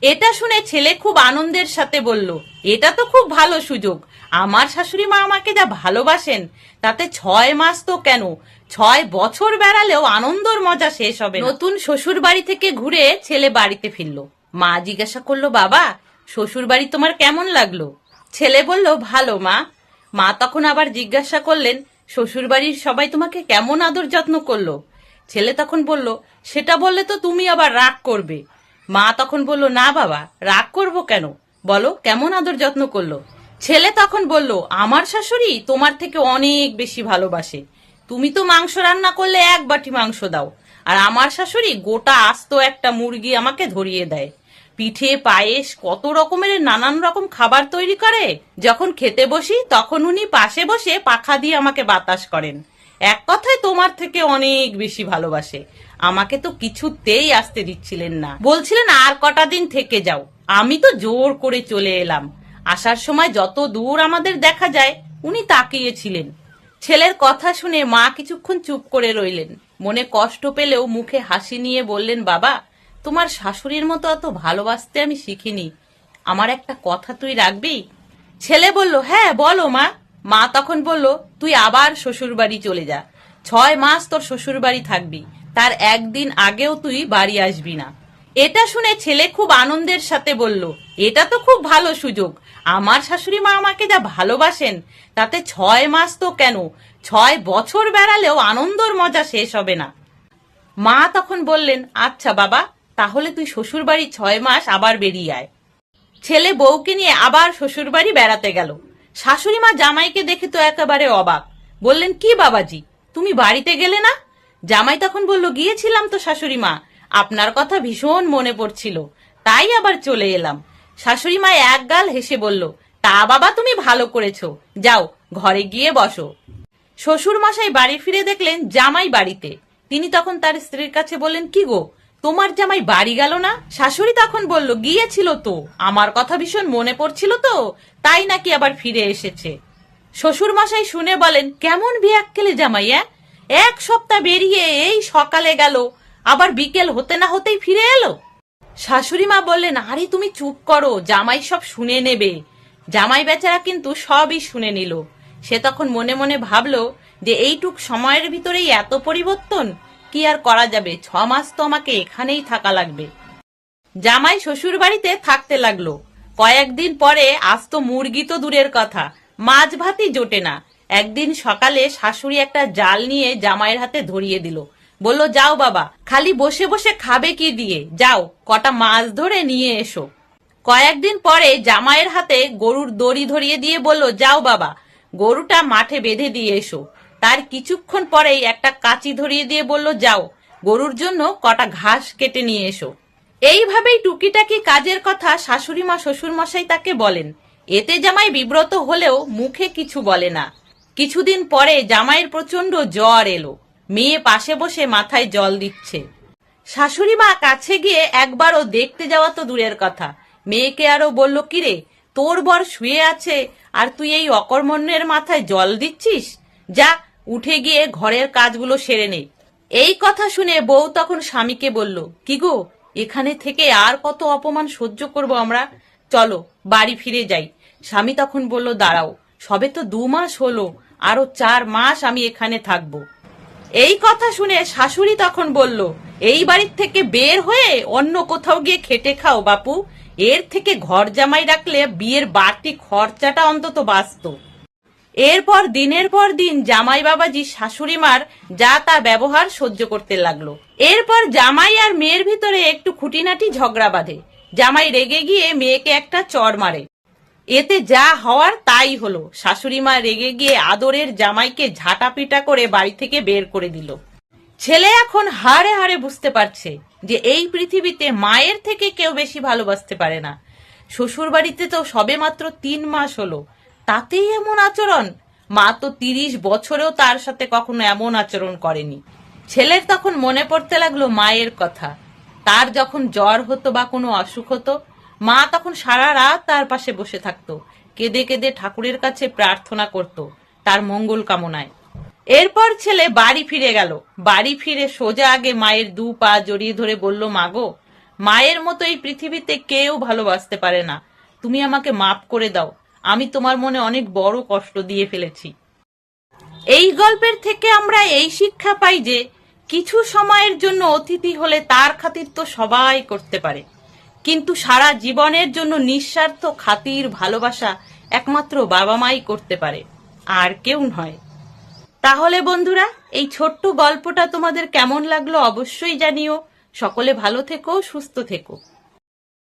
এটা শুনে ছেলে খুব আনন্দের সাথে বলল, এটা তো খুব ভালো সুযোগ। আমার শাশুড়ি মা আমাকে যা ভালোবাসেন, তাতে 6 মাস তো কেন, 6 বছর বেড়ালেও আনন্দর মজা শেষ হবে না। নতুন শ্বশুর বাড়ি থেকে ঘুরে ছেলে বাড়িতে ফিরল। মা জিজ্ঞাসা করলো, বাবা শ্বশুর বাড়ি তোমার কেমন লাগলো? ছেলে বলল, ভালো মা। মা তখন আবার জিজ্ঞাসা করলেন, শ্বশুর বাড়ির সবাই তোমাকে কেমন আদর যত্ন করলো? ছেলে তখন বলল, সেটা বললে তো তুমি আবার রাগ করবে। মা তখন বলল, না বাবা, রাগ করব কেন, বলো কেমন আদর যত্ন করলো? ছেলে তখন বলল, আমার শাশুড়ি তোমার থেকে অনেক বেশি ভালোবাসে। তুমি তো মাংস রান্না করলে 1 বাটি মাংস দাও, আর আমার শাশুড়ি গোটা আস্ত একটা মুরগি আমাকে ধরিয়ে দেয়। পিঠে, পায়েস, কত রকমের নানান রকম খাবার তৈরি করে। যখন খেতে বসি তখন উনি পাশে বসে পাখা দিয়ে আমাকে বাতাস করেন। এক কথায় তোমার থেকে অনেক বেশি ভালোবাসে। আমাকে তো কিছুতেই আসতে দিচ্ছিলেন না, বলছিলেন আর কটা দিন থেকে যাও। আমি তো জোর করে চলে এলাম। আসার সময় যত দূর আমাদের দেখা যায় উনি তাকিয়েছিলেন। ছেলের কথা শুনে মা কিছুক্ষণ চুপ করে রইলেন। মনে কষ্ট পেলেও মুখে হাসি নিয়ে বললেন, বাবা তোমার শাশুড়ির মতো এত ভালোবাসতে আমি শিখিনি। আমার একটা কথা তুই রাখবি? ছেলে বলল, হ্যাঁ বলো মা। মা তখন বলল, তুই আবার শ্বশুর বাড়ি চলে যা। 6 মাস তোর শ্বশুর বাড়ি থাকবি, তার একদিন আগেও তুই বাড়ি আসবি না। এটা শুনে ছেলে খুব আনন্দের সাথে বলল, এটা তো খুব ভালো সুযোগ। আমার শাশুড়ি মা আমাকে যা ভালোবাসেন, তাতে 6 মাস তো কেন, 6 বছর বেড়ালেও আনন্দর মজা শেষ হবে না। মা তখন বললেন, আচ্ছা বাবা, তাহলে তুই শ্বশুর বাড়ি 6 মাস আবার বেরিয়ে আয়। ছেলে বউকে নিয়ে আবার শ্বশুর বাড়ি বেড়াতে গেল। শাশুড়ি মা জামাইকে দেখে তো একেবারে অবাক। বললেন, কি বাবাজি, তুমি বাড়িতে গেলে না? জামাই তখন বলল, গিয়েছিলাম তো শাশুড়ি মা, আপনার কথা ভীষণ মনে পড়ছিল, তাই আবার চলে এলাম। শাশুড়ি মা একগাল হেসে বলল, তা বাবা তুমি ভালো করেছো, যাও ঘরে গিয়ে বসো। শ্বশুর মশাই বাড়ি ফিরে দেখলেন জামাই বাড়িতে। তিনি তখন তার স্ত্রীর কাছে বললেন, কি গো, তোমার জামাই বাড়ি গেল না? শাশুড়ি তখন বলল, গিয়েছিল তো, আমার কথা ভীষণ মনে পড়ছিল তো, তাই নাকি আবার ফিরে এসেছে। শ্বশুর মশাই শুনে বলেন, কেমন বিয়াক্কেলে জামাই, 1 সপ্তাহ বেরিয়ে এই সকালে গেল, আবার বিকেল হতে না হতেই ফিরে এলো। শাশুড়ি মা বললেন, আরে তুমি চুপ করো, জামাই সব শুনে নেবে। জামাই বেচারা কিন্তু সবই শুনে নিল। সে তখন মনে মনে ভাবলো যে এইটুক সময়ের ভিতরেই এত পরিবর্তন, কি আর করা যাবে, 6 মাস তো আমাকে এখানেই থাকা লাগবে। জামাই শ্বশুর বাড়িতে থাকতে লাগলো। কয়েকদিন পরে আস্ত মুরগি তো দূরের কথা, মাছ ভাতই জোটে না। একদিন সকালে শাশুড়ি একটা জাল নিয়ে জামাইয়ের হাতে ধরিয়ে দিল। বলল, যাও বাবা, খালি বসে বসে খাবে কি দিয়ে, যাও কটা মাছ ধরে নিয়ে এসো। কয়েকদিন পরে জামাইয়ের হাতে গরুর দড়ি ধরিয়ে দিয়ে বলল, যাও বাবা, গরুটা মাঠে বেঁধে দিয়ে এসো। তার কিছুক্ষণ পরেই একটা কাঁচি ধরিয়ে দিয়ে বলল, যাও গরুর জন্য কটা ঘাস কেটে নিয়ে এসো। এইভাবেই টুকিটাকি কাজের কথা শাশুড়ি মা শ্বশুর মশাই তাকে বলেন। এতে জামাই বিব্রত হলেও মুখে কিছু বলে না। কিছুদিন পরে জামাইয়ের প্রচন্ড জ্বর এলো। মেয়ে পাশে বসে মাথায় জল দিচ্ছে। শাশুড়ি মা কাছে গিয়ে একবারও দেখতে যাওয়া তো দূরের কথা, মেয়েকে আরো বলল, কিরে, তোর বর শুয়ে আছে আর তুই এই অকর্মণ্যের মাথায় জল দিচ্ছিস? যা উঠে গিয়ে ঘরের কাজগুলো সেরে নে। এই কথা শুনে বউ তখন স্বামীকে বলল, কি গো, এখানে থেকে আর কত অপমান সহ্য করব আমরা, চলো বাড়ি ফিরে যাই। স্বামী তখন বলল, দাঁড়াও, সবে তো 2 মাস হলো, আরো 4 মাস আমি এখানে থাকবো। এই কথা শুনে শাশুড়ি তখন বলল, এই বাড়ির থেকে বের হয়ে অন্য কোথাও গিয়ে খেটে খাও বাপু, এর থেকে ঘর জামাই রাখলে বিয়ের বাড়তি খরচাটা অন্তত বাঁচত। এরপর দিনের পর দিন জামাই বাবাজি শাশুড়ি মার যা তা ব্যবহার সহ্য করতে লাগলো। এরপর জামাই আর মেয়ের ভিতরে একটু খুঁটিনাটি ঝগড়া বাঁধে। জামাই রেগে গিয়ে মেয়েকে একটা চড় মারে। এতে যা হওয়ার তাই হলো। শাশুড়ি মা রেগে গিয়ে আদরের জামাইকে ঝাঁটাপিটা করে বাড়ি থেকে বের করে দিল। ছেলে এখন হাড়ে হাড়ে বুঝতে পারছে যে এই পৃথিবীতে মায়ের থেকে কেউ বেশি ভালোবাসতে পারে না। শ্বশুর বাড়িতে তো সবে মাত্র 3 মাস হলো, তাতেই এমন আচরণ। মা তো 30 বছরেও তার সাথে কখনো এমন আচরণ করেনি। ছেলের তখন মনে পড়তে লাগলো মায়ের কথা। তার যখন জ্বর হতো বা কোনো অসুখ হতো, মা তখন সারা রাত তার পাশে বসে থাকতো, কেঁদে কেঁদে ঠাকুরের কাছে প্রার্থনা করত তার মঙ্গল কামনায়। এরপর ছেলে বাড়ি ফিরে গেল। বাড়ি ফিরে সোজা আগে মায়ের 2 পা জড়িয়ে ধরে বলল, মাগো, মায়ের মতো এই পৃথিবীতে কেউ ভালোবাসতে পারে না। তুমি আমাকে মাফ করে দাও, আমি তোমার মনে অনেক বড় কষ্ট দিয়ে ফেলেছি। এই গল্পের থেকে আমরা এই শিক্ষা পাই যে কিছু সময়ের জন্য অতিথি হলে তার খাতির তো সবাই করতে পারে, কিন্তু সারা জীবনের জন্য নিঃস্বার্থ খাতির ভালোবাসা একমাত্র বাবা মাই করতে পারে, আর কেউ নয়। তাহলে বন্ধুরা, এই ছোট্ট গল্পটা তোমাদের কেমন লাগলো অবশ্যই জানিও। সকলে ভালো থেকো, সুস্থ থেকো।